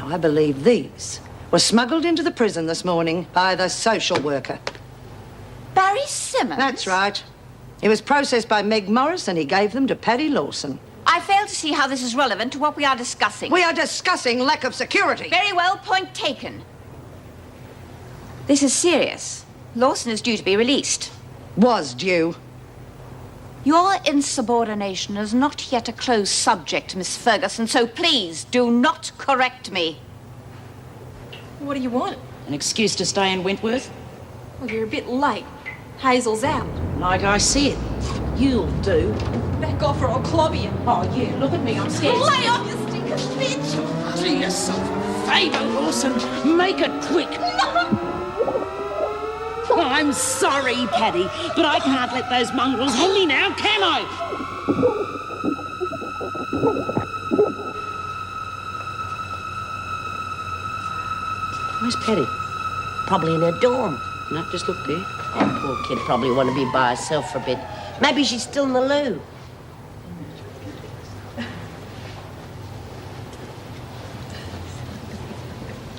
I believe these were smuggled into the prison this morning by the social worker. Barry Simmons? That's right. He was processed by Meg Morris and he gave them to Paddy Lawson. I fail to see how this is relevant to what we are discussing. We are discussing lack of security. Very well, point taken. This is serious. Lawson is due to be released. Was due. Your insubordination is not yet a closed subject, Miss Ferguson, so please do not correct me. What do you want? An excuse to stay in Wentworth? Well, you're a bit late. Hazel's out. Like I said, you'll do. Back off or I'll clobber you. Oh, you, look at me, I'm scared. Lay off, you stinking bitch! Do yourself a favour, Lawson. Make it quick. Oh, I'm sorry, Paddy, but I can't let those mongrels hang me now, can I? Where's Paddy? Probably in her dorm. No, just look there. That poor kid probably want to be by herself for a bit. Maybe she's still in the loo.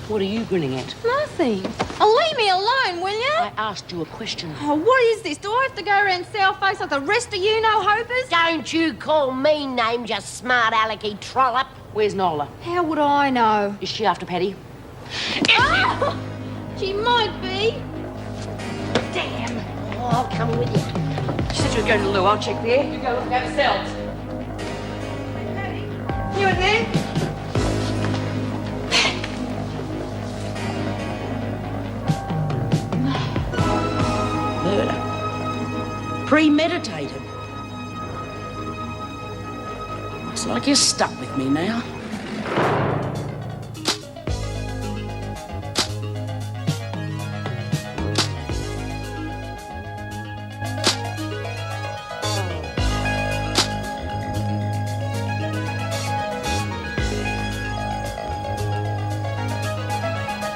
What are you grinning at? Nothing. Oh, leave me alone, will you? I asked you a question. Oh, what is this? Do I have to go around sour-faced like the rest of you no-hopers? Don't you call me names, you smart alecky trollop. Where's Nola? How would I know? Is she after Paddy? Ah! She might be. Damn. Oh, I'll come with you. She said she was going to the loo. I'll check there. You go look at yourselves. You in there? Murder. Premeditated. Looks like you're stuck with me now.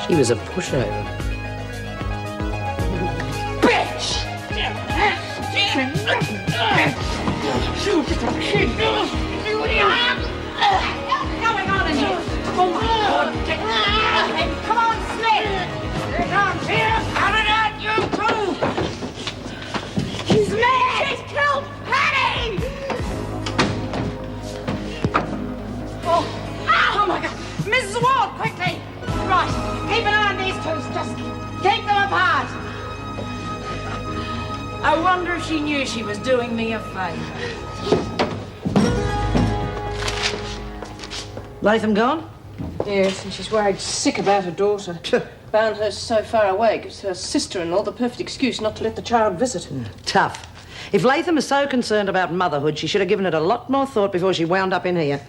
She was a pushover. Bitch! What do you have? What's going on in here? Oh, my God. Come on, Smith. Here comes here. Have it out, you two. He's mad. She's killed Paddy. Oh my God. Mrs. Ward, quickly. Right, keep an eye on these two. Just keep them apart. I wonder if she knew she was doing me a favour. Latham gone? Yes, and she's worried sick about her daughter. Barnhurst's so far away gives her sister-in-law the perfect excuse not to let the child visit. Tough. If Latham is so concerned about motherhood, she should have given it a lot more thought before she wound up in here.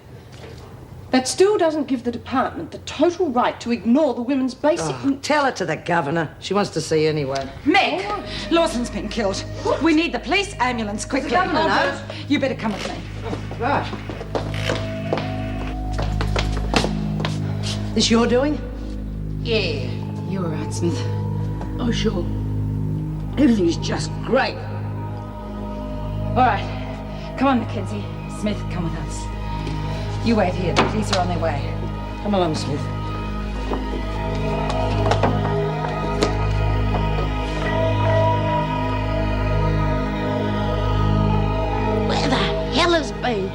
That still doesn't give the department the total right to ignore the women's basic... Tell it to the governor. She wants to see anyway. Meg, Lawson's been killed. We need the police ambulance quickly. The governor knows. You better come with me. Right. This your doing? Yeah. You're right, Smith. Oh, sure. Everything's just great. All right. Come on, Mackenzie. Smith, come with us. You wait here. The police are on their way. Come along, Smith. Where the hell has been?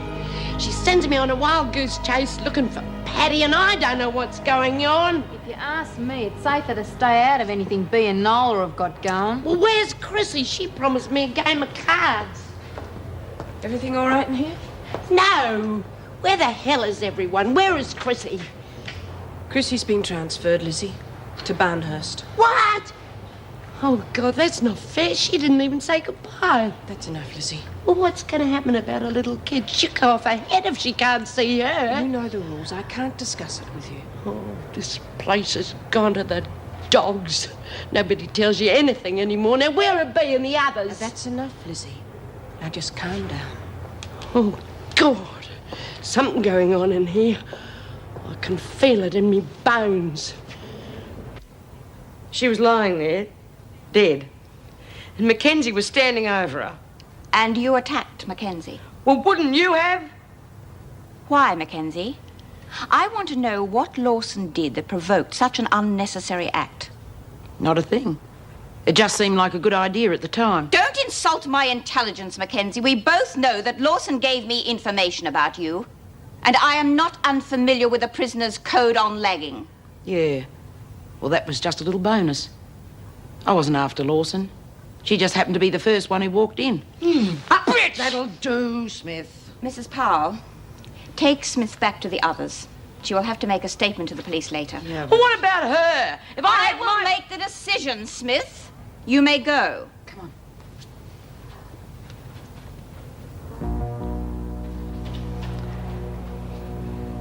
She sends me on a wild goose chase looking for Paddy, and I don't know what's going on. If you ask me, it's safer to stay out of anything Bea and Nola have got going. Well, where's Chrissy? She promised me a game of cards. Everything all right in here? No. Where the hell is everyone? Where is Chrissy? Chrissy's been transferred, Lizzie, to Barnhurst. What? Oh, God, that's not fair. She didn't even say goodbye. That's enough, Lizzie. Well, what's going to happen about a little kid? She'll go off her head if she can't see her. You know the rules. I can't discuss it with you. Oh, this place has gone to the dogs. Nobody tells you anything anymore. Now, where are Bea and the others? That's enough, Lizzie. Now just calm down. Oh, God. Something going on in here. I can feel it in me bones. She was lying there, dead. And Mackenzie was standing over her. And you attacked Mackenzie. Well, wouldn't you have? Why, Mackenzie? I want to know what Lawson did that provoked such an unnecessary act. Not a thing. It just seemed like a good idea at the time. Don't insult my intelligence, Mackenzie. We both know that Lawson gave me information about you. And I am not unfamiliar with the prisoner's code on lagging. Yeah. Well, that was just a little bonus. I wasn't after Lawson. She just happened to be the first one who walked in. Bitch! That'll do, Smith. Mrs. Powell, take Smith back to the others. She will have to make a statement to the police later. Yeah, Well, what about her? If I I had will my... make the decision, Smith. You may go. Come on.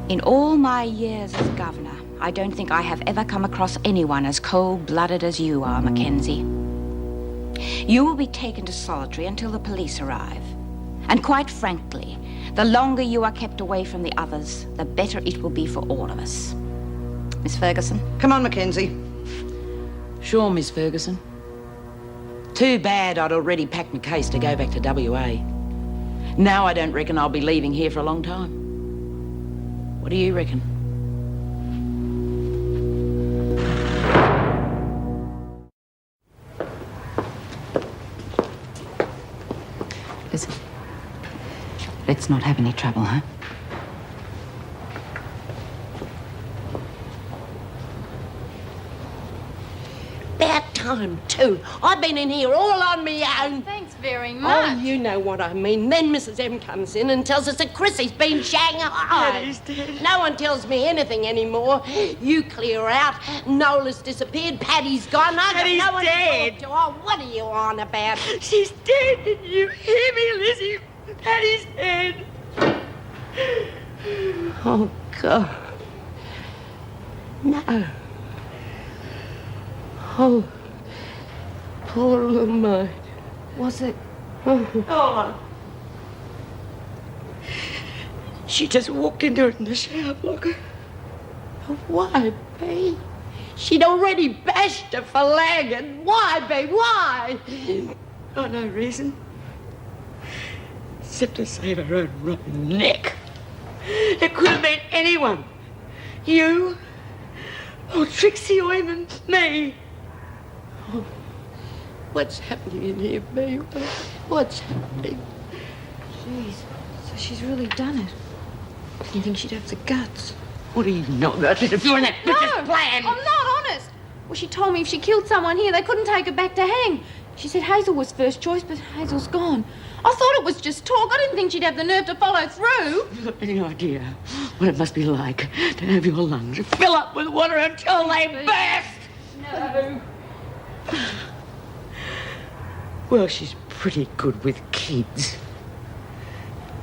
In all my years as governor, I don't think I have ever come across anyone as cold-blooded as you are, Mackenzie. You will be taken to solitary until the police arrive. And quite frankly, the longer you are kept away from the others, the better it will be for all of us. Miss Ferguson? Come on, Mackenzie. Sure, Miss Ferguson. Too bad I'd already packed my case to go back to WA. Now I don't reckon I'll be leaving here for a long time. What do you reckon? Listen, let's not have any trouble, huh? About time, too. I've been in here all on my own. Thanks very Oh, much. you know what I mean. Then Mrs. M comes in and tells us that Chrissy's been Shanghai. Paddy's dead. No one tells me anything anymore. You clear out. Nola's disappeared. Paddy's gone. I got Paddy's no one dead. to talk to. Oh, what are you on about? She's dead. Did you hear me, Lizzie? Paddy's dead. Oh, God. No. Oh, poor little mite. Was it? Oh. She just walked into it in the shower blocker. Why, Bea? She'd already bashed her for lagging. Why, Bea? Why? Oh, no reason. Except to save her own rotten neck. It could have been anyone. You, or Trixie, or even me. What's happening in here, Bea? What's happening? Jeez. So she's really done it. Didn't think she'd have the guts. What do you know about interfering in that bitch's plan? I'm not honest. Well, she told me if she killed someone here, they couldn't take her back to hang. She said Hazel was first choice, but Hazel's gone. I thought it was just talk. I didn't think she'd have the nerve to follow through. Have you got any idea what it must be like to have your lungs fill up with water until they burst? No. Well, she's pretty good with kids.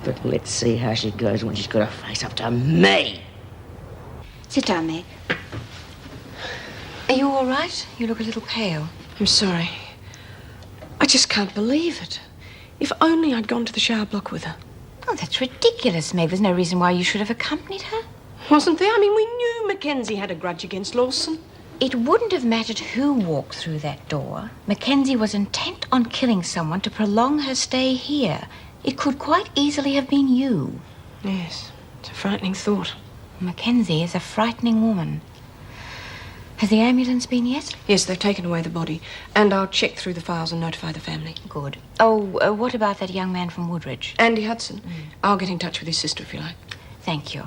But let's see how she goes when she's got to face up to me. Sit down, Meg. Are you all right? You look a little pale. I'm sorry. I just can't believe it. If only I'd gone to the shower block with her. Oh, that's ridiculous, Meg. There's no reason why you should have accompanied her. Wasn't there? I mean, we knew Mackenzie had a grudge against Lawson. It wouldn't have mattered who walked through that door. Mackenzie was intent on killing someone to prolong her stay here. It could quite easily have been you. Yes, it's a frightening thought. Mackenzie is a frightening woman. Has the ambulance been yet? Yes, they've taken away the body, and I'll check through the files and notify the family. Good. Oh, what about that young man from Woodridge? Andy Hudson. I'll get in touch with his sister if you like. Thank you.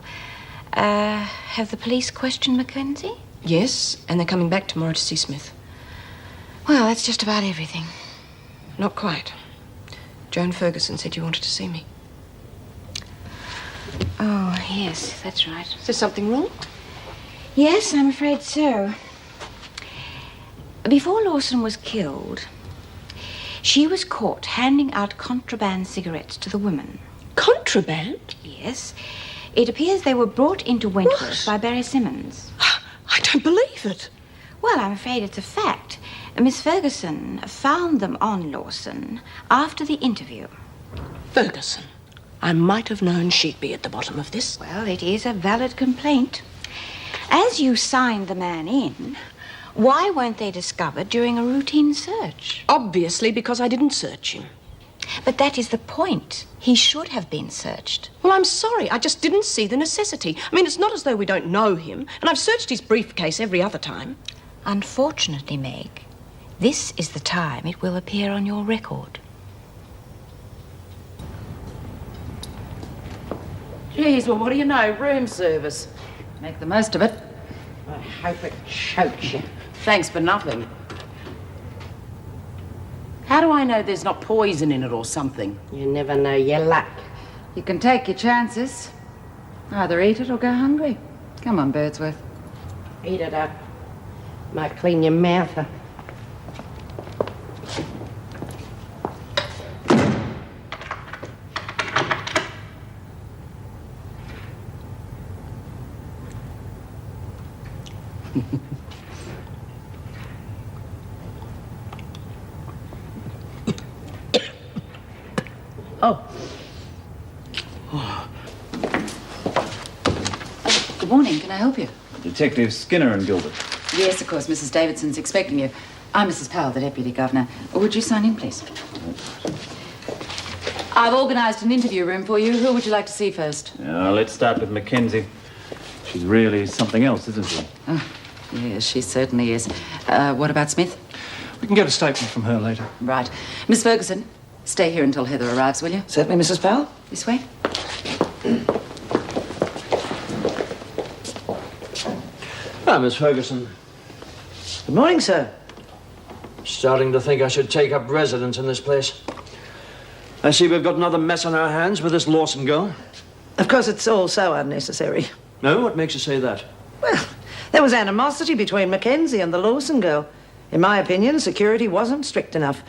Have the police questioned Mackenzie? Yes, and they're coming back tomorrow to see Smith. Well, that's just about everything. Not quite. Joan Ferguson said you wanted to see me. Oh, yes, that's right. Is there something wrong? Yes, I'm afraid so. Before Lawson was killed, she was caught handing out contraband cigarettes to the women. Contraband? Yes. It appears they were brought into Wentworth by Barry Simmons. I don't believe it. Well, I'm afraid it's a fact. Miss Ferguson found them on Lawson after the interview. Ferguson. I might have known she'd be at the bottom of this. Well, it is a valid complaint. As you signed the man in, why weren't they discovered during a routine search? Obviously because I didn't search him. But that is the point. He should have been searched. Well, I'm sorry. I just didn't see the necessity. I mean, it's not as though we don't know him, and I've searched his briefcase every other time. Unfortunately, Meg, this is the time it will appear on your record. Geez, well, what do you know? Room service. Make the most of it. I hope it chokes you. Thanks for nothing. How do I know there's not poison in it or something? You never know your luck. You can take your chances. Either eat it or go hungry. Come on, Birdsworth. Eat it up. Might clean your mouth up. Good morning. Can I help you? Detective Skinner and Gilbert. Yes, of course. Mrs. Davidson's expecting you. I'm Mrs. Powell, the Deputy Governor. Would you sign in, please? I've organised an interview room for you. Who would you like to see first? Let's start with Mackenzie. She's really something else, isn't she? Oh, yes, she certainly is. What about Smith? We can get a statement from her later. Right. Miss Ferguson, stay here until Heather arrives, will you? Certainly, Mrs. Powell. This way. Miss Ferguson. Good morning, sir. Starting to think I should take up residence in this place. I see we've got another mess on our hands with this Lawson girl. Of course, it's all so unnecessary. No? What makes you say that? Well, there was animosity between Mackenzie and the Lawson girl. In my opinion, security wasn't strict enough.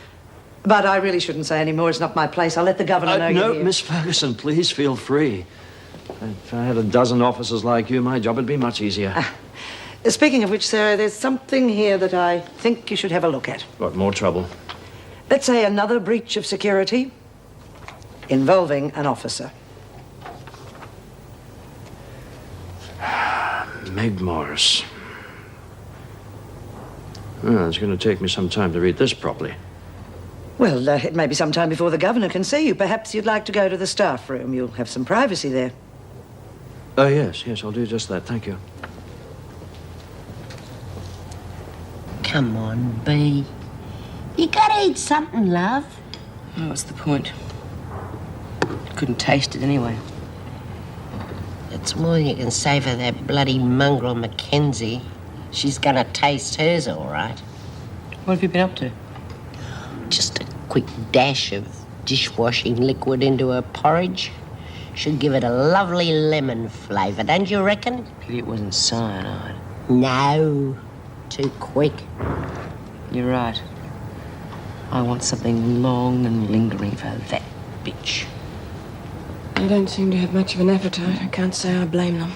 But I really shouldn't say any more. It's not my place. I'll let the governor know No, you're here. Miss Ferguson, please feel free. If I had a dozen officers like you, my job would be much easier. Speaking of which, sir, there's something here that I think you should have a look at. What, more trouble? Let's say another breach of security involving an officer. Meg Morris. Oh, it's going to take me some time to read this properly. Well, it may be some time before the governor can see you. Perhaps you'd like to go to the staff room. You'll have some privacy there. Oh, yes, I'll do just that. Thank you. Come on, Bea. You gotta eat something, love. Oh, what's the point? Couldn't taste it anyway. It's more than you can say for that bloody mongrel Mackenzie. She's gonna taste hers, all right. What have you been up to? Just a quick dash of dishwashing liquid into her porridge. Should give it a lovely lemon flavour, don't you reckon? Pity it wasn't cyanide. No. Too quick. You're right. I want something long and lingering for that bitch. They don't seem to have much of an appetite. I can't say I blame them.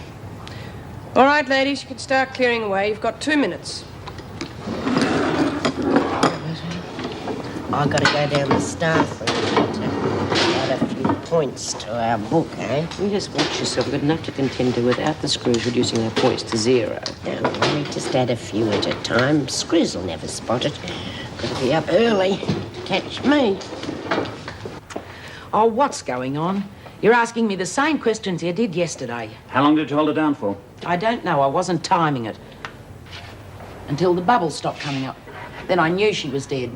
All right, ladies, you can start clearing away. You've got 2 minutes. I gotta go down the staff room to add a few points to our book, eh? You just watch yourself. We've got enough to contend to without the screws reducing our points to 0. Don't worry, just add a few at a time. Screws will never spot it. Gotta be up early to catch me. Oh, what's going on? You're asking me the same questions you did yesterday. How long did you hold her down for? I don't know. I wasn't timing it. Until the bubbles stopped coming up. Then I knew she was dead.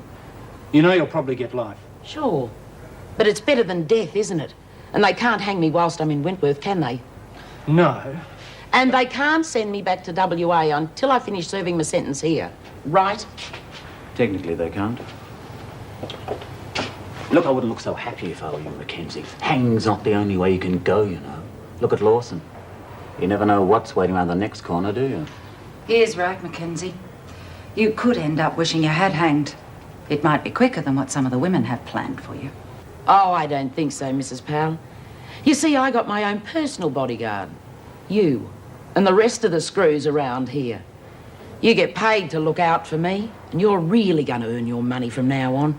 You know you'll probably get life. Sure. But it's better than death, isn't it? And they can't hang me whilst I'm in Wentworth, can they? No. And they can't send me back to WA until I finish serving my sentence here. Right? Technically, they can't. Look, I wouldn't look so happy if I were you, Mackenzie. Hanging's not the only way you can go, you know. Look at Lawson. You never know what's waiting around the next corner, do you? He is right, Mackenzie. You could end up wishing you had hanged. It might be quicker than what some of the women have planned for you. Oh, I don't think so, Mrs. Powell. You see, I got my own personal bodyguard. You. And the rest of the screws around here. You get paid to look out for me, and you're really going to earn your money from now on.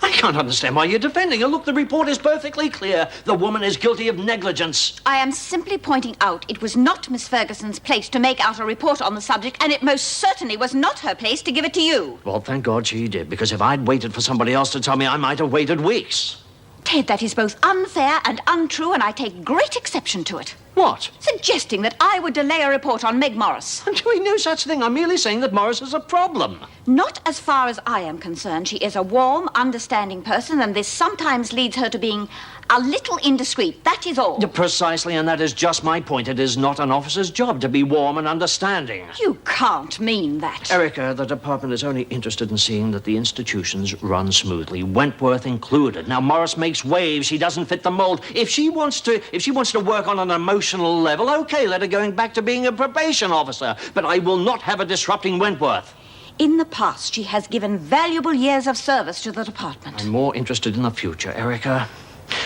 I can't understand why you're defending her. Look, the report is perfectly clear. The woman is guilty of negligence. I am simply pointing out it was not Miss Ferguson's place to make out a report on the subject, and it most certainly was not her place to give it to you. Well, thank God she did, because if I'd waited for somebody else to tell me, I might have waited weeks. Ted, that is both unfair and untrue, and I take great exception to it. What? Suggesting that I would delay a report on Meg Morris. I'm doing no such thing. I'm merely saying that Morris is a problem. Not as far as I am concerned. She is a warm, understanding person, and this sometimes leads her to being a little indiscreet. That is all. Precisely, and that is just my point. It is not an officer's job to be warm and understanding. You can't mean that. Erica, the department is only interested in seeing that the institutions run smoothly, Wentworth included. Now, Morris makes waves. She doesn't fit the mold. If she wants to work on an emotional level, okay, let her going back to being a probation officer. But I will not have her disrupting Wentworth. In the past, she has given valuable years of service to the department. I'm more interested in the future, Erica.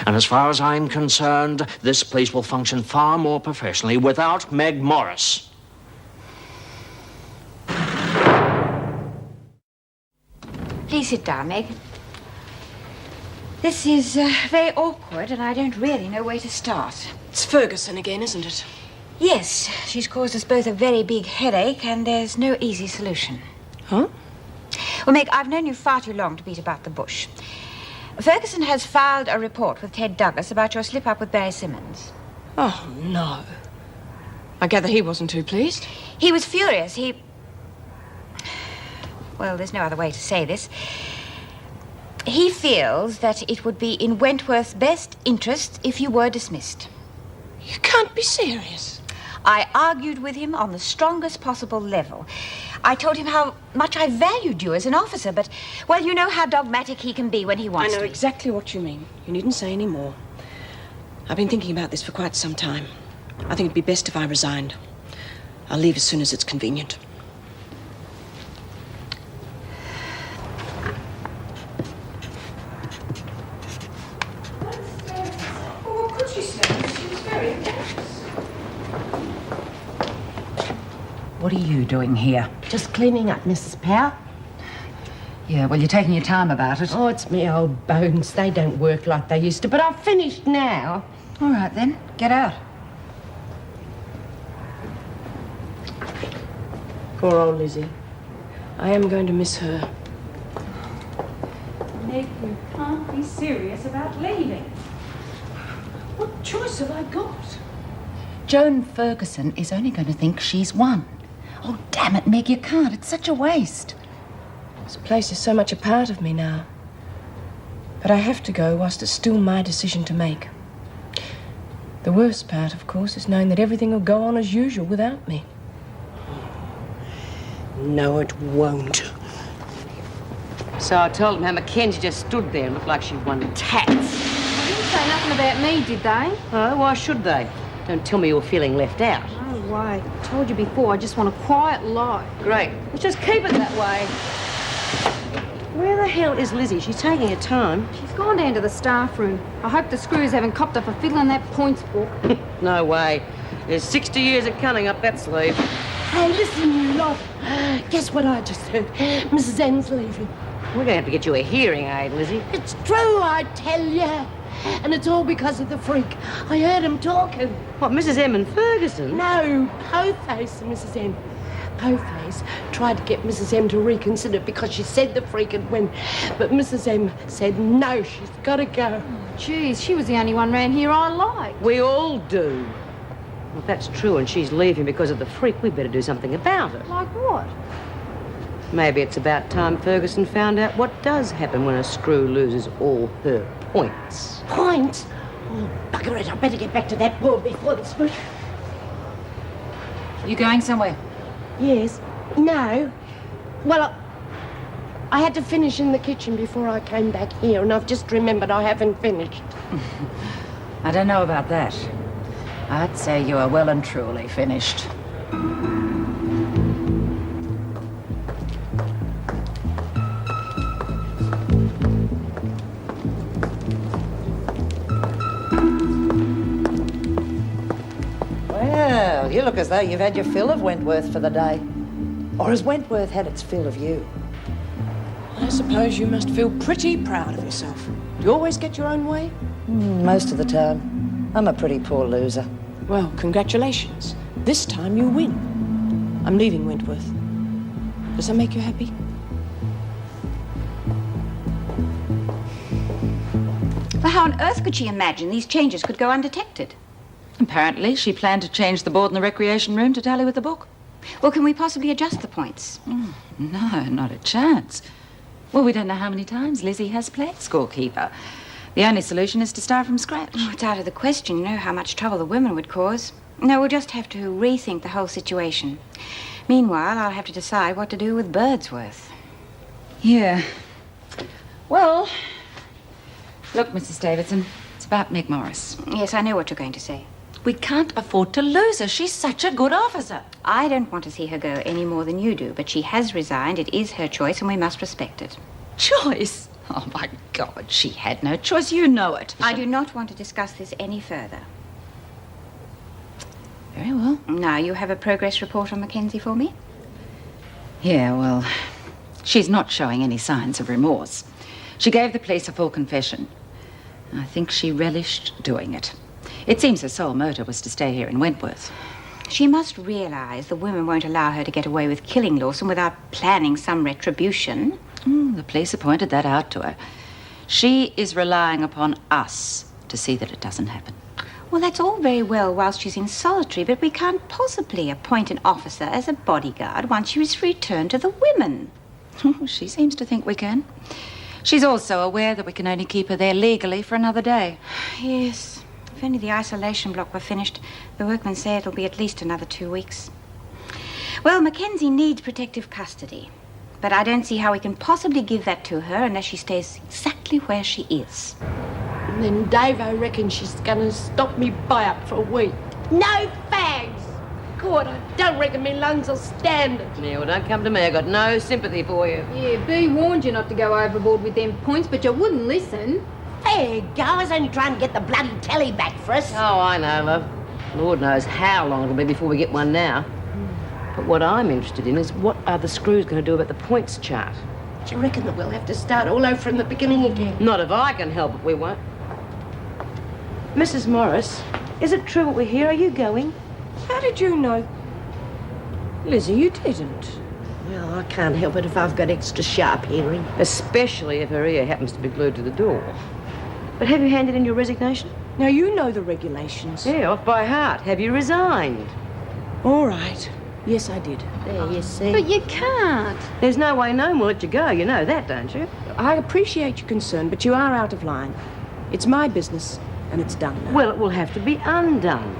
And as far as I'm concerned, this place will function far more professionally without Meg Morris. Please sit down, Meg. This is very awkward, and I don't really know where to start. It's Ferguson again, isn't it? Yes, she's caused us both a very big headache, and there's no easy solution. Huh? Well, Meg, I've known you far too long to beat about the bush. Ferguson has filed a report with Ted Douglas about your slip-up with Barry Simmons. Oh, no. I gather he wasn't too pleased. He was furious. Well, there's no other way to say this. He feels that it would be in Wentworth's best interest if you were dismissed. You can't be serious. I argued with him on the strongest possible level. I told him how much I valued you as an officer, but, well, you know how dogmatic he can be when he wants I know to. exactly what you mean. You needn't say any more. I've been thinking about this for quite some time. I think it'd be best if I resigned. I'll leave as soon as it's convenient. What could she say? She was very anxious. What are you doing here? Just cleaning up, Mrs. Power. Yeah, well, you're taking your time about it. Oh, it's me old bones. They don't work like they used to, but I've finished now. All right, then. Get out. Poor old Lizzie. I am going to miss her. Meg, you can't be serious about leaving. What choice have I got? Joan Ferguson is only going to think she's won. Oh, damn it, Meg, you can't. It's such a waste. This place is so much a part of me now. But I have to go whilst it's still my decision to make. The worst part, of course, is knowing that everything will go on as usual without me. No, it won't. So I told him how Mackenzie just stood there and looked like she won tats. They didn't say nothing about me, did they? Oh, why should they? Don't tell me you're feeling left out. No way. I told you before, I just want a quiet life. Great. Let's just keep it that way. Where the hell is Lizzie? She's taking her time. She's gone down to the staff room. I hope the screws haven't copped her for fiddling that points book. No way. There's 60 years of cunning up that sleeve. Hey, listen, you lot. Guess what I just heard? Mrs. M's leaving. We're going to have to get you a hearing aid, Lizzie. It's true, I tell you. And it's all because of the freak. I heard him talking. What, Mrs. M and Ferguson? No, Poface and Mrs. M. Poface tried to get Mrs. M to reconsider because she said the freak had win. But Mrs. M said no, she's got to go. Geez, she was the only one round here I liked. We all do. Well, if that's true and she's leaving because of the freak, we better do something about it. Like what? Maybe it's about time Ferguson found out what does happen when a screw loses all her points. Points? Oh, bugger it, I better get back to that board before the switch. You going somewhere? Yes. No. Well, I had to finish in the kitchen before I came back here, and I've just remembered I haven't finished. I don't know about that. I'd say you are well and truly finished. Well, you look as though you've had your fill of Wentworth for the day. Or has Wentworth had its fill of you? I suppose you must feel pretty proud of yourself. Do you always get your own way? Most of the time. I'm a pretty poor loser. Well, congratulations. This time you win. I'm leaving Wentworth. Does that make you happy? Well, how on earth could she imagine these changes could go undetected? Apparently, she planned to change the board in the recreation room to tally with the book. Well, can we possibly adjust the points? No, not a chance. Well, we don't know how many times Lizzie has played scorekeeper. The only solution is to start from scratch. Oh, it's out of the question. You know how much trouble the women would cause. No, we'll just have to rethink the whole situation. Meanwhile, I'll have to decide what to do with Birdsworth. Yeah. Well, look, Mrs. Davidson, it's about Meg Morris. Yes, I know what you're going to say. We can't afford to lose her. She's such a good officer. I don't want to see her go any more than you do, but she has resigned. It is her choice, and we must respect it. Choice? Oh, my God, she had no choice. You know it. I do not want to discuss this any further. Very well. Now, you have a progress report on Mackenzie for me? Yeah, well, she's not showing any signs of remorse. She gave the police a full confession. I think she relished doing it. It seems her sole motive was to stay here in Wentworth. She must realize the women won't allow her to get away with killing Lawson without planning some retribution. The police have pointed that out to her. She is relying upon us to see that it doesn't happen. Well, that's all very well whilst she's in solitary, but we can't possibly appoint an officer as a bodyguard once she's returned to the women. She seems to think we can. She's also aware that we can only keep her there legally for another day. Yes. If only the isolation block were finished, the workmen say it'll be at least another 2 weeks. Well, Mackenzie needs protective custody, but I don't see how we can possibly give that to her unless she stays exactly where she is. And then Dave, I reckon she's gonna stop me buy-up for a week. No fags! God, I don't reckon me lungs will stand it. Yeah, well, don't come to me. I got no sympathy for you. Yeah, Bea warned you not to go overboard with them points, but you wouldn't listen. There you go. I was only trying to get the bloody telly back for us. Oh, I know, love. Lord knows how long it'll be before we get one now. But what I'm interested in is what are the screws going to do about the points chart? Do you reckon that we'll have to start all over from the beginning again? Not if I can help it, we won't. Mrs. Morris, is it true what we hear? Are you going? How did you know? Lizzie, you didn't. Well, I can't help it if I've got extra sharp hearing. Especially if her ear happens to be glued to the door. But have you handed in your resignation? Now, you know the regulations. Yeah, off by heart. Have you resigned? All right. Yes, I did. There, you see. But you can't. There's no way no one will let you go. You know that, don't you? I appreciate your concern, but you are out of line. It's my business, and it's done now. Well, it will have to be undone.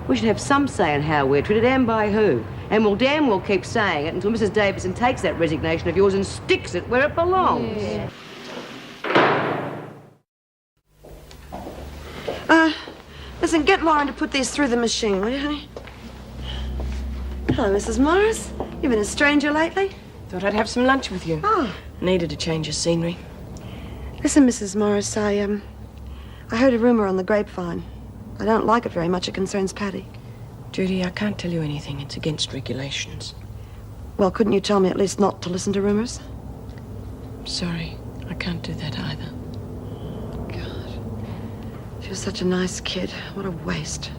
We should have some say in how we're treated and by who. And we'll damn well keep saying it until Mrs. Davidson takes that resignation of yours and sticks it where it belongs. Yeah. Listen, get Lauren to put these through the machine, will you, honey? Hello, Mrs. Morris. You've been a stranger lately? Thought I'd have some lunch with you. Oh. Needed a change of scenery. Listen, Mrs. Morris, I heard a rumor on the grapevine. I don't like it very much. It concerns Patty. Judy, I can't tell you anything. It's against regulations. Well, couldn't you tell me at least not to listen to rumors? Sorry, I can't do that either. She was such a nice kid. What a waste.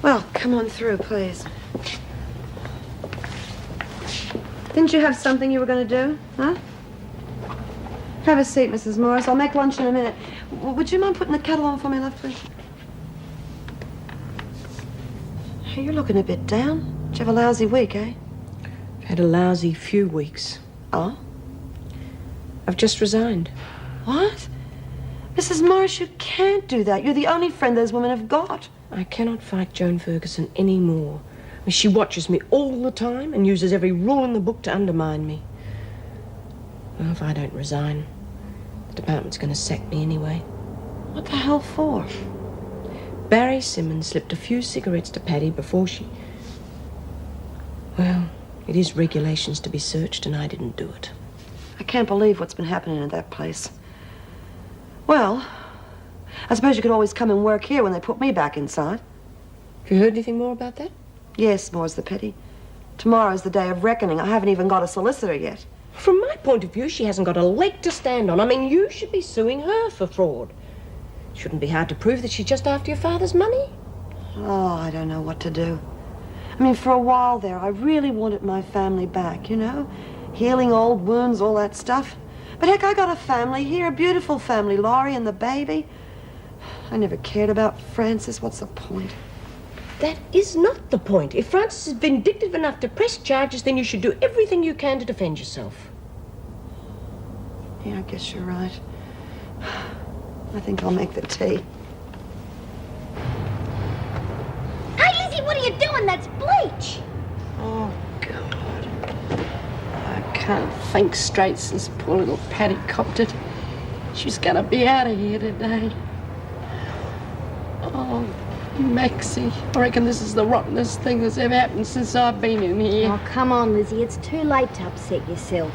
Well, come on through, please. Didn't you have something you were going to do, huh? Have a seat, Mrs. Morris. I'll make lunch in a minute. Would you mind putting the kettle on for me, love, please? Hey, you're looking a bit down. Did you have a lousy week, eh? I've had a lousy few weeks. Oh? I've just resigned. What? Mrs. Morris, you can't do that. You're the only friend those women have got. I cannot fight Joan Ferguson anymore. She watches me all the time and uses every rule in the book to undermine me. Well, if I don't resign, the department's going to sack me anyway. What the hell for? Barry Simmons slipped a few cigarettes to Patty before she... Well, it is regulations to be searched, and I didn't do it. I can't believe what's been happening at that place. Well, I suppose you could always come and work here when they put me back inside. Have you heard anything more about that? Yes, more's the pity. Tomorrow's the day of reckoning. I haven't even got a solicitor yet. From my point of view, she hasn't got a leg to stand on. I mean, you should be suing her for fraud. Shouldn't be hard to prove that she's just after your father's money. Oh, I don't know what to do. I mean, for a while there, I really wanted my family back, you know? Healing old wounds, all that stuff. But heck, I got a family here, a beautiful family, Laurie and the baby. I never cared about Francis. What's the point? That is not the point. If Francis is vindictive enough to press charges, then you should do everything you can to defend yourself. Yeah, I guess you're right. I think I'll make the tea. Hey, Lizzie, what are you doing? That's bleach. Oh, God. I can't think straight since poor little Patty copped it. She's gonna be out of here today. Oh, Maxie, I reckon this is the rottenest thing that's ever happened since I've been in here. Oh, come on, Lizzie. It's too late to upset yourself.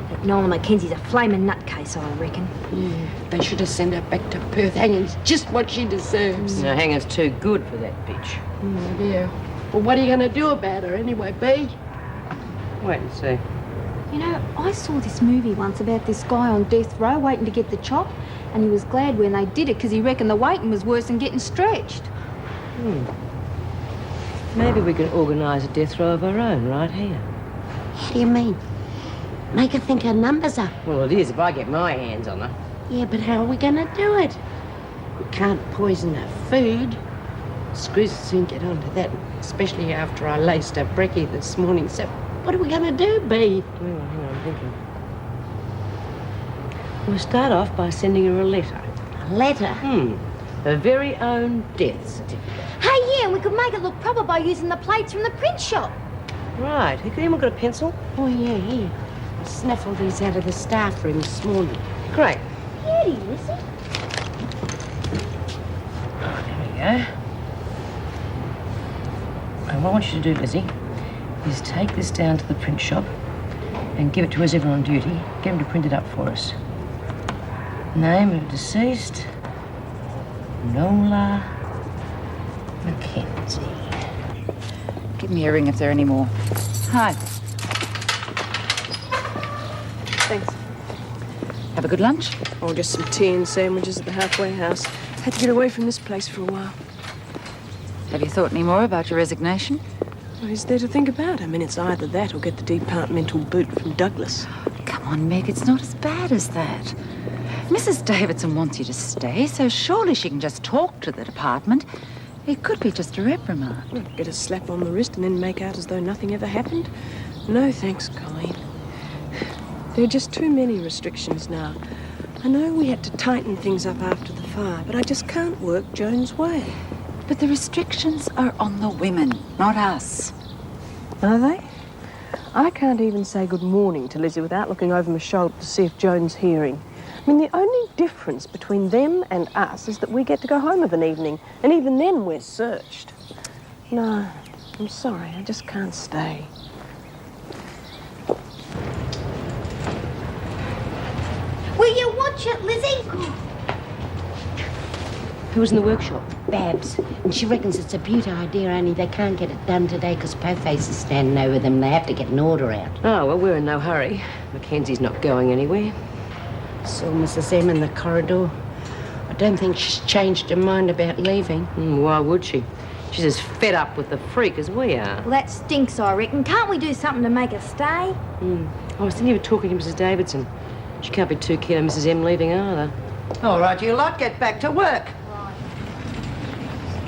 But Nola Mackenzie's a flaming nutcase, I reckon. Yeah, they should have sent her back to Perth. Hanging's just what she deserves. No, Hanging's too good for that bitch. Oh, dear. Well, what are you going to do about her anyway, B? Wait and see. You know, I saw this movie once about this guy on death row waiting to get the chop, and he was glad when they did it because he reckoned the waiting was worse than getting stretched. Maybe we can organise a death row of our own right here. How do you mean? Make her think her number's up. Well, it is if I get my hands on her. Yeah, but how are we going to do it? We can't poison her food. Screws will soon get onto that, especially after I laced her brekkie this morning. So what are we going to do, B? Oh, hang on, I'm thinking. We'll start off by sending her a letter. A letter? Her very own death certificate. Hey, yeah, we could make it look proper by using the plates from the print shop. Right. Has anyone got a pencil? Oh, yeah, here. I snaffled these out of the staff room this morning. Great. Beauty, Lizzie. There we go. And what I want you to do, Lizzie, is take this down to the print shop and give it to us ever on duty. Get them to print it up for us. Name of deceased, Nola Mackenzie. Give me a ring if there are any more. Hi. Thanks. Have a good lunch? Oh, just some tea and sandwiches at the halfway house. Had to get away from this place for a while. Have you thought any more about your resignation? What is there to think about? I mean, it's either that or get the departmental boot from Douglas. Come on, Meg, it's not as bad as that. Mrs. Davidson wants you to stay, so surely she can just talk to the department. It could be just a reprimand. Well, get a slap on the wrist and then make out as though nothing ever happened? No, thanks, Colleen. There are just too many restrictions now. I know we had to tighten things up after the fire, but I just can't work Joan's way. But the restrictions are on the women, not us. Are they? I can't even say good morning to Lizzie without looking over my shoulder to see if Joan's hearing. I mean, the only difference between them and us is that we get to go home of an evening, and even then we're searched. No, I'm sorry, I just can't stay. Will you watch it, Lizzie? Who was in the workshop? Babs. And she reckons it's a beaut idea, only they can't get it done today because Po-Face is standing over them. They have to get an order out. Oh, well, we're in no hurry. Mackenzie's not going anywhere. Saw Mrs. M in the corridor. I don't think she's changed her mind about leaving. Why would she? She's as fed up with the freak as we are. Well, that stinks, I reckon. Can't we do something to make her stay? I was thinking of talking to Mrs. Davidson. She can't be too keen on Mrs. M leaving either. All right, you lot, get back to work.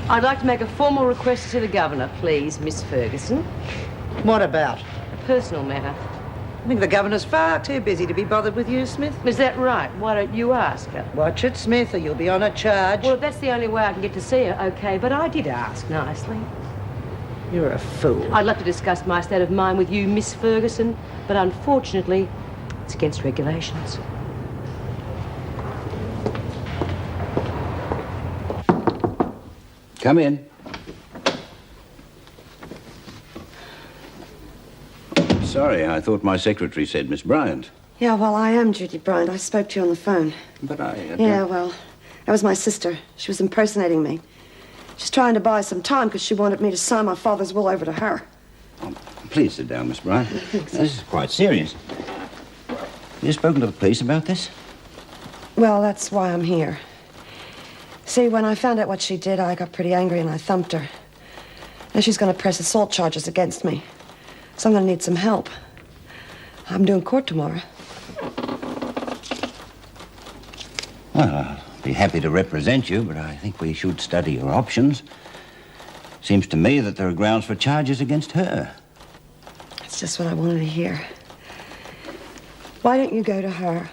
I'd like to make a formal request to the Governor, please, Miss Ferguson. What about? A personal matter. I think the Governor's far too busy to be bothered with you, Smith. Is that right? Why don't you ask her? Watch it, Smith, or you'll be on a charge. Well, if that's the only way I can get to see her, okay, but I did ask nicely. You're a fool. I'd love to discuss my state of mind with you, Miss Ferguson, but unfortunately, it's against regulations. Come in. Sorry, I thought my secretary said Miss Bryant. Yeah, well, I am Judy Bryant. I spoke to you on the phone. But Yeah, well, that was my sister. She was impersonating me. She's trying to buy some time because she wanted me to sign my father's will over to her. Please sit down, Miss Bryant. This is quite serious. You spoken to the police about this? Well, that's why I'm here. See, when I found out what she did, I got pretty angry and I thumped her. Now she's going to press assault charges against me. So I'm going to need some help. I'm doing court tomorrow. Well, I'll be happy to represent you, but I think we should study your options. Seems to me that there are grounds for charges against her. That's just what I wanted to hear. Why don't you go to her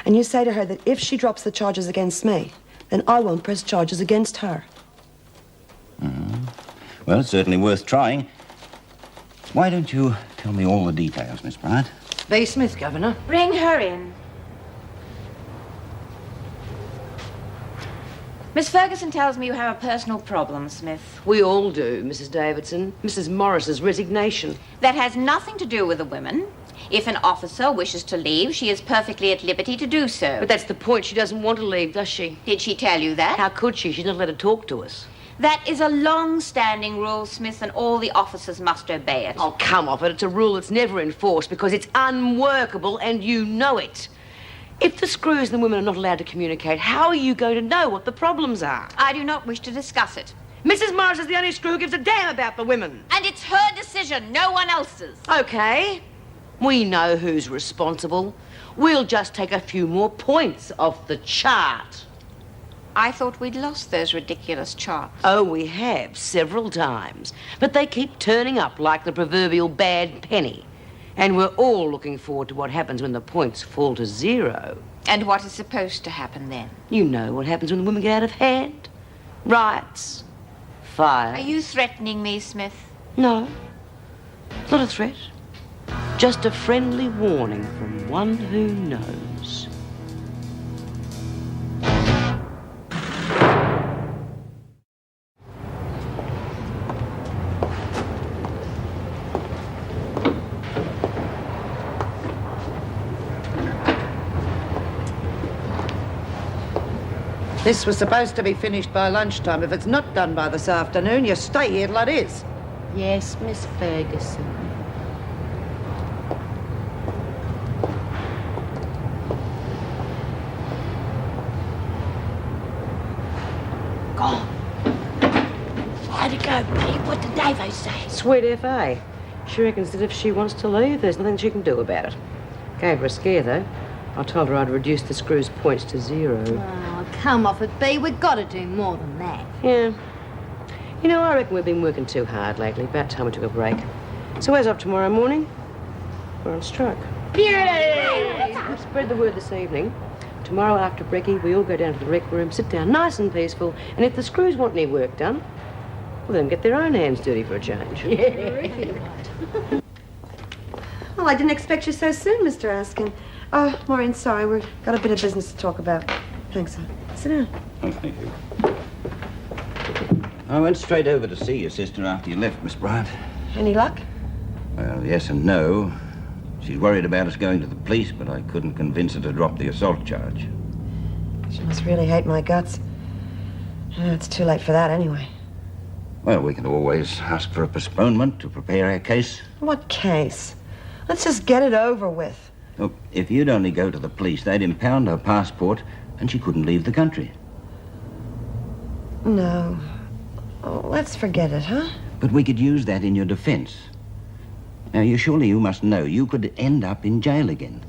and you say to her that if she drops the charges against me, then I won't press charges against her. Well, it's certainly worth trying. Why don't you tell me all the details, Miss Bryant? B. Smith, Governor. Bring her in. Miss Ferguson tells me you have a personal problem, Smith. We all do, Mrs. Davidson. Mrs. Morris's resignation. That has nothing to do with the women. If an officer wishes to leave, she is perfectly at liberty to do so. But that's the point. She doesn't want to leave, does she? Did she tell you that? How could she? She's not allowed to talk to us. That is a long-standing rule, Smith, and all the officers must obey it. Oh, come off it. It's a rule that's never enforced because it's unworkable and you know it. If the screws and the women are not allowed to communicate, how are you going to know what the problems are? I do not wish to discuss it. Mrs. Morris is the only screw who gives a damn about the women. And it's her decision, no one else's. Okay. We know who's responsible. We'll just take a few more points off the chart. I thought we'd lost those ridiculous charts. Oh, we have, several times. But they keep turning up like the proverbial bad penny. And we're all looking forward to what happens when the points fall to 0. And what is supposed to happen then? You know what happens when the women get out of hand. Riots. Fire. Are you threatening me, Smith? No. It's not a threat. Just a friendly warning from one who knows. This was supposed to be finished by lunchtime. If it's not done by this afternoon, you stay here till it is. Yes, Miss Ferguson. Gone. How'd it go, Pete? What did Davo say? Sweet F.A. She reckons that if she wants to leave, there's nothing she can do about it. Gave her a scare, though. I told her I'd reduce the screw's points to 0. Oh, come off it, B. We've got to do more than that. Yeah. You know, I reckon we've been working too hard lately. About time we took a break. So where's up tomorrow morning? We're on strike. Yay! We've spread the word this evening. Tomorrow after brekkie, we all go down to the rec room, sit down nice and peaceful, and if the screws want any work done, well, let them get their own hands dirty for a change. Well, I didn't expect you so soon, Mr. Askin. Oh, Maureen, sorry. We've got a bit of business to talk about. Thanks, son. Sit down. Oh, thank you. I went straight over to see your sister after you left, Miss Bryant. Any luck? Well, yes and no. She's worried about us going to the police, but I couldn't convince her to drop the assault charge. She must really hate my guts. It's too late for that anyway. Well, we can always ask for a postponement to prepare our case. What case? Let's just get it over with. Look, if you'd only go to the police, they'd impound her passport and she couldn't leave the country. No. Oh, let's forget it, huh? But we could use that in your defense. Now, you must know you could end up in jail again.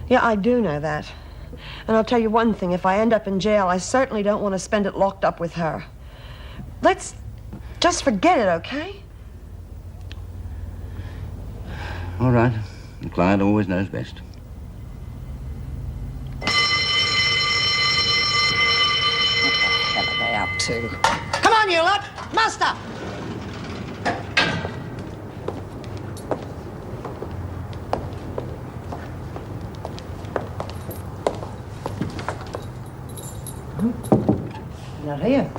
Yeah, I do know that. And I'll tell you one thing. If I end up in jail, I certainly don't want to spend it locked up with her. Let's just forget it, okay? All right. The client always knows best. What are they up to? Come on, you lot! Muster! Not here.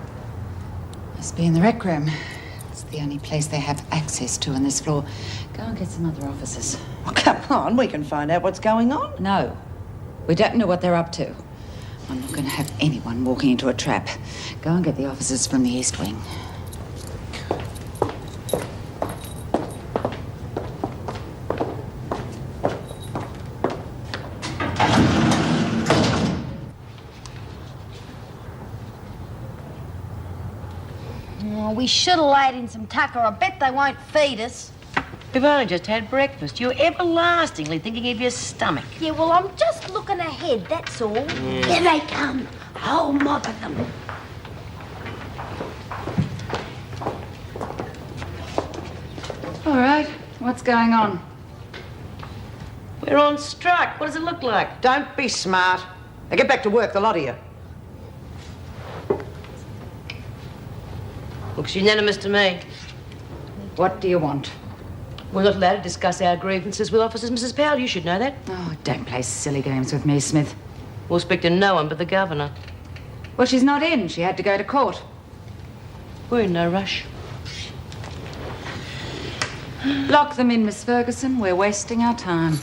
Must be in the rec room. It's the only place they have access to on this floor. Go and get some other officers. Oh, come on, we can find out what's going on. No. We don't know what they're up to. I'm not going to have anyone walking into a trap. Go and get the officers from the East Wing. We should have laid in some tucker. I bet they won't feed us. We've only just had breakfast. You're everlastingly thinking of your stomach. Yeah, well, I'm just looking ahead, that's all. Here they come. A whole mob of them. All right, what's going on? We're on strike. What does it look like? Don't be smart. Now get back to work, the lot of you. Looks unanimous to me. What do you want? We're not allowed to discuss our grievances with officers, Mrs. Powell. You should know that. Oh, don't play silly games with me, Smith. We'll speak to no one but the governor. Well, she's not in. She had to go to court. We're in no rush. Lock them in, Miss Ferguson. We're wasting our time.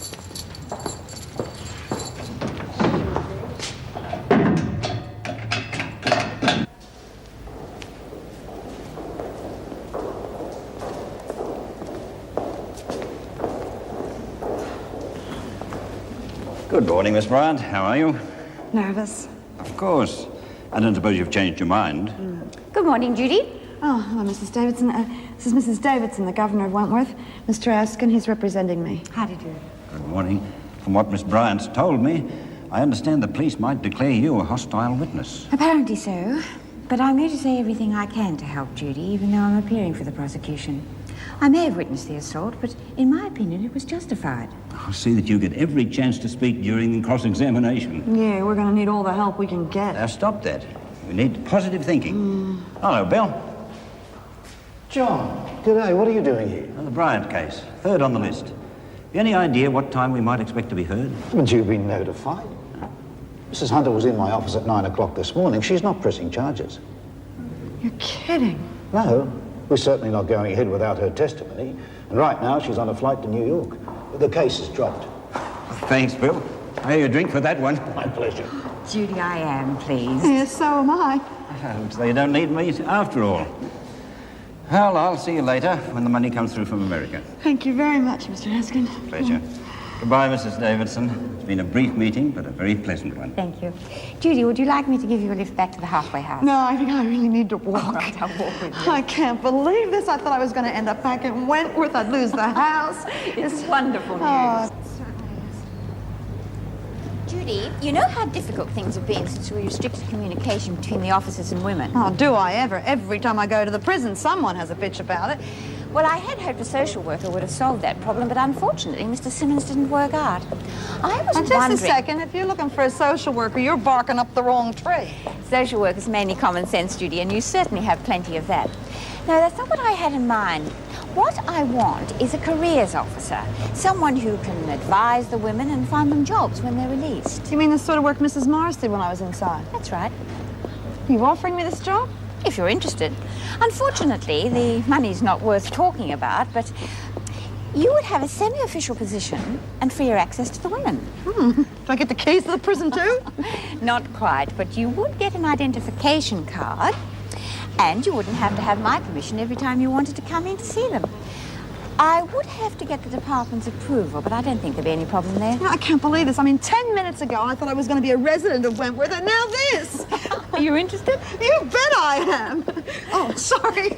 Good morning, Miss Bryant. How are you? Nervous. Of course. I don't suppose you've changed your mind. Good morning, Judy. Oh, hello, Mrs. Davidson. This is Mrs. Davidson, the governor of Wentworth. Mr. Askin, he's representing me. How do you do? Good morning. From what Miss Bryant's told me, I understand the police might declare you a hostile witness. Apparently so. But I'm going to say everything I can to help Judy, even though I'm appearing for the prosecution. I may have witnessed the assault, but in my opinion, it was justified. I'll see that you get every chance to speak during the cross-examination. Yeah, we're going to need all the help we can get. Now, stop that. We need positive thinking. Hello, Bill. John, g'day. What are you doing here? The Bryant case, third on the list. Any idea what time we might expect to be heard? Haven't you been notified? Mrs. Hunter was in my office at 9 o'clock this morning. She's not pressing charges. You're kidding. No, we're certainly not going ahead without her testimony. And right now, she's on a flight to New York. The case is dropped. Thanks, Bill. I owe you a drink for that one. My pleasure. Judy, I am pleased. Yes, so am I. So you don't need me after all. Well, I'll see you later when the money comes through from America. Thank you very much, Mr. Askin. Pleasure. Goodbye, Mrs. Davidson. It's been a brief meeting, but a very pleasant one. Thank you. Judy, would you like me to give you a lift back to the halfway house? No, I think I really need to walk. All right, I'll walk with you. I can't believe this. I thought I was going to end up back in Wentworth. I'd lose the house. It's wonderful news. Oh, Judy, you know how difficult things have been since we restricted communication between the officers and women? oh, do I ever? Every time I go to the prison, someone has a bitch about it. Well, I had hoped a social worker would have solved that problem, but unfortunately, Mr. Simmons didn't work out. I was Now, just wondering... a second. If you're looking for a social worker, you're barking up the wrong tree. Social work is mainly common sense, Judy, and you certainly have plenty of that. No, that's not what I had in mind. What I want is a careers officer, someone who can advise the women and find them jobs when they're released. You mean the sort of work Mrs. Morris did when I was inside? That's right. You offering me this job? If you're interested. Unfortunately, the money's not worth talking about, but you would have a semi-official position and freer access to the women. Do I get the keys to the prison too? Not quite, but you would get an identification card, and you wouldn't have to have my permission every time you wanted to come in to see them. I would have to get the department's approval, but I don't think there'd be any problem there. You know, I can't believe this. I mean, 10 minutes ago, I thought I was going to be a resident of Wentworth, and now this. Are you interested? You bet I am. Oh, sorry.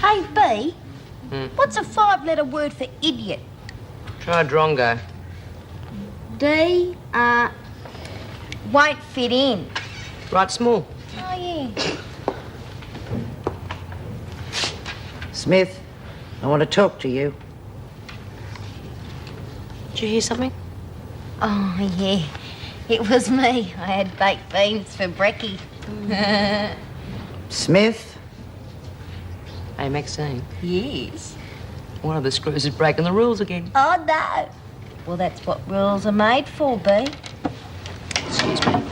Hey, B, what's a 5-letter word for idiot? Try Drongo. D, won't fit in. Right small. Oh, yeah. Smith, I want to talk to you. Did you hear something? Oh, yeah. It was me. I had baked beans for brekkie. Smith? Hey, Maxine. Yes. One of the screws is breaking the rules again. Oh, no. Well, that's what rules are made for, B. Excuse me.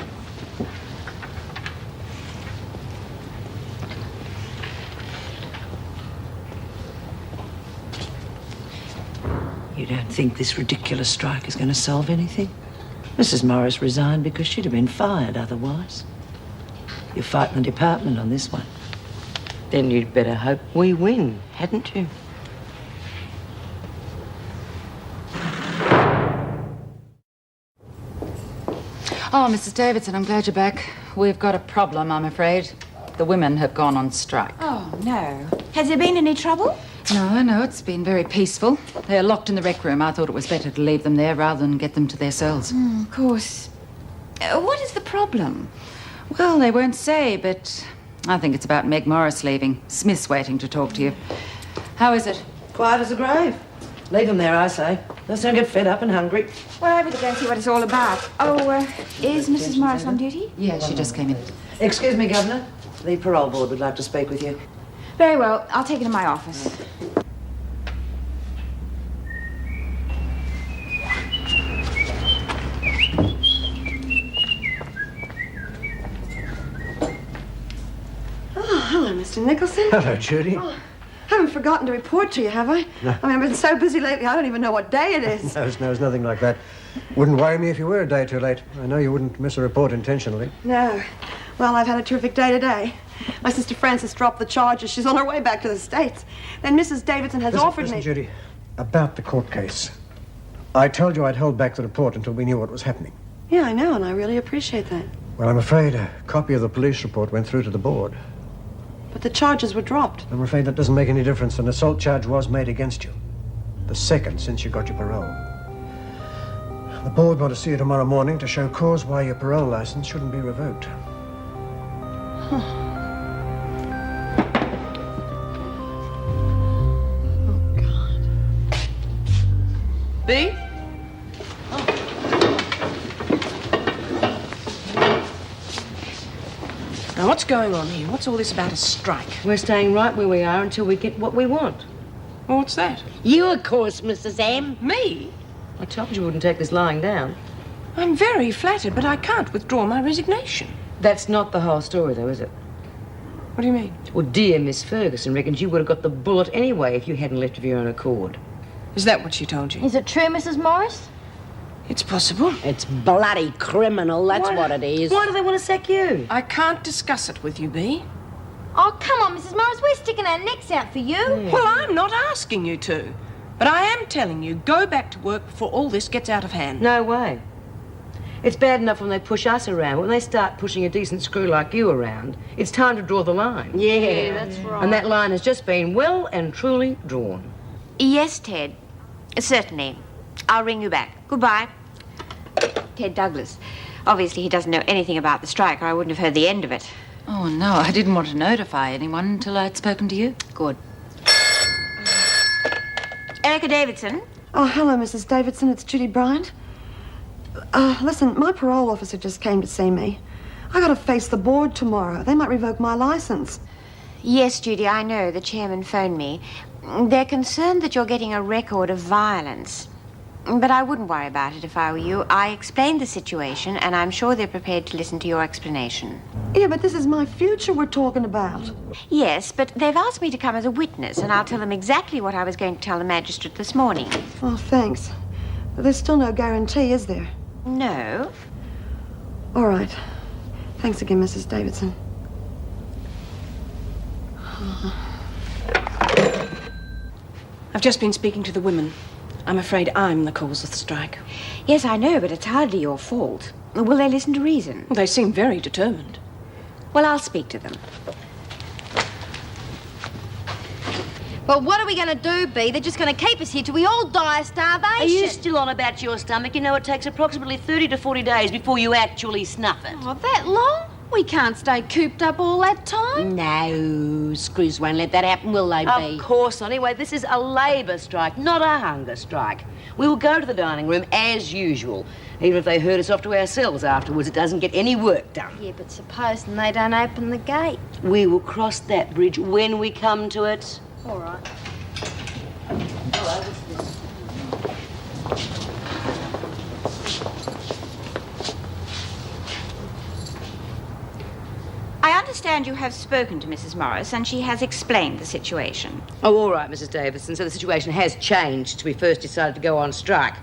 You don't think this ridiculous strike is going to solve anything? Mrs. Morris resigned because she'd have been fired otherwise. You're fighting the department on this one. Then you'd better hope we win, hadn't you? Oh, Mrs. Davidson, I'm glad you're back. We've got a problem, I'm afraid. The women have gone on strike. Oh, no. Has there been any trouble? No, it's been very peaceful. They're locked in the rec room. I thought it was better to leave them there rather than get them to their cells. Of course. What is the problem? Well, they won't say, but I think it's about Meg Morris leaving. Smith's waiting to talk to you. How is it? Quiet as a grave. Leave them there, I say. They'll soon get fed up and hungry. Well, I better go and see what it's all about. Oh, is Mrs. Morris on duty? Yeah, she just came in. Excuse me, Governor. The parole board would like to speak with you. Very well. I'll take it to my office. Oh, hello, Mr. Nicholson. Hello, Judy. Oh, haven't forgotten to report to you, have I? No. I mean, I've been so busy lately, I don't even know what day it is. No, it's nothing like that. Wouldn't worry me if you were a day too late. I know you wouldn't miss a report intentionally. No. Well, I've had a terrific day today. My sister Frances dropped the charges. She's on her way back to the States. Then Mrs. Davidson has offered listen, me... Judy, about the court case. I told you I'd hold back the report until we knew what was happening. Yeah, I know, and I really appreciate that. Well, I'm afraid a copy of the police report went through to the board. But the charges were dropped. I'm afraid that doesn't make any difference. An assault charge was made against you. The second since you got your parole. The board want to see you tomorrow morning to show cause why your parole license shouldn't be revoked. B? Now, what's going on here? What's all this about a strike? We're staying right where we are until we get what we want. Well, what's that? You, of course, Mrs. M. Me? I told you we wouldn't take this lying down. I'm very flattered, but I can't withdraw my resignation. That's not the whole story, though, is it? What do you mean? Well, dear Miss Ferguson reckons you would have got the bullet anyway if you hadn't left of your own accord. Is that what she told you? Is it true, Mrs. Morris? It's possible. It's bloody criminal, that's what it is. Why do they want to sack you? I can't discuss it with you, B. Oh, come on, Mrs. Morris. We're sticking our necks out for you. Well, I'm not asking you to. But I am telling you, go back to work before all this gets out of hand. No way. It's bad enough when they push us around, but when they start pushing a decent screw like you around, it's time to draw the line. Yeah, that's right. And that line has just been well and truly drawn. Yes, Ted. Certainly. I'll ring you back. Goodbye. Ted Douglas. Obviously, he doesn't know anything about the strike, or I wouldn't have heard the end of it. Oh, no, I didn't want to notify anyone until I'd spoken to you. Good. Erica Davidson? Oh, hello, Mrs. Davidson. It's Judy Bryant. Listen, my parole officer just came to see me. I gotta face the board tomorrow. They might revoke my license. Yes, Judy, I know. The chairman phoned me. They're concerned that you're getting a record of violence. But I wouldn't worry about it if I were you. I explained the situation, and I'm sure they're prepared to listen to your explanation. Yeah, but this is my future we're talking about. Yes, but they've asked me to come as a witness, and I'll tell them exactly what I was going to tell the magistrate this morning. Oh, thanks. But there's still no guarantee, is there? No. All right. Thanks again, Mrs. Davidson. I've just been speaking to the women. I'm afraid I'm the cause of the strike. Yes, I know, but it's hardly your fault. Will they listen to reason? They seem very determined. Well, I'll speak to them. Well, what are we going to do, Bea? They're just going to keep us here till we all die of starvation. Are you still on about your stomach? You know it takes approximately 30 to 40 days before you actually snuff it. Oh, that long? We can't stay cooped up all that time. No, screws won't let that happen, will they, Bea? Of course not. Anyway, this is a labour strike, not a hunger strike. We will go to the dining room as usual. Even if they herd us off to ourselves afterwards, it doesn't get any work done. Yeah, but supposing they don't open the gate. We will cross that bridge when we come to it. All right. I understand you have spoken to Mrs. Morris, and she has explained the situation. Oh, all right, Mrs. Davidson. So the situation has changed since we first decided to go on strike.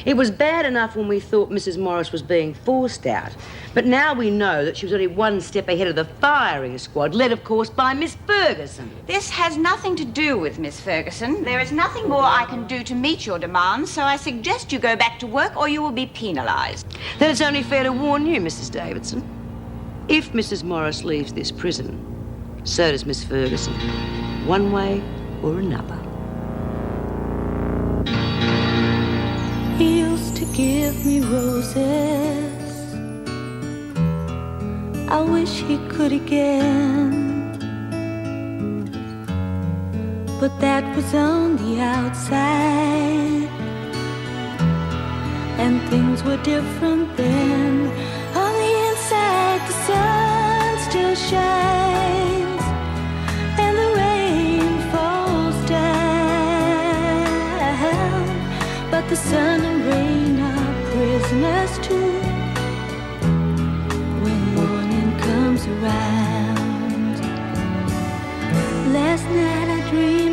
It was bad enough when we thought Mrs. Morris was being forced out, but now we know that she was only one step ahead of the firing squad, led, of course, by Miss Ferguson. This has nothing to do with Miss Ferguson. There is nothing more I can do to meet your demands, so I suggest you go back to work or you will be penalised. Then it's only fair to warn you, Mrs. Davidson. If Mrs. Morris leaves this prison, so does Miss Ferguson, one way or another. He used to give me roses. I wish he could again. But that was on the outside, and things were different then. On the inside, the sun still shines, and the rain falls down. But the sun and rain are prisoners too. When morning comes around, last night I dreamed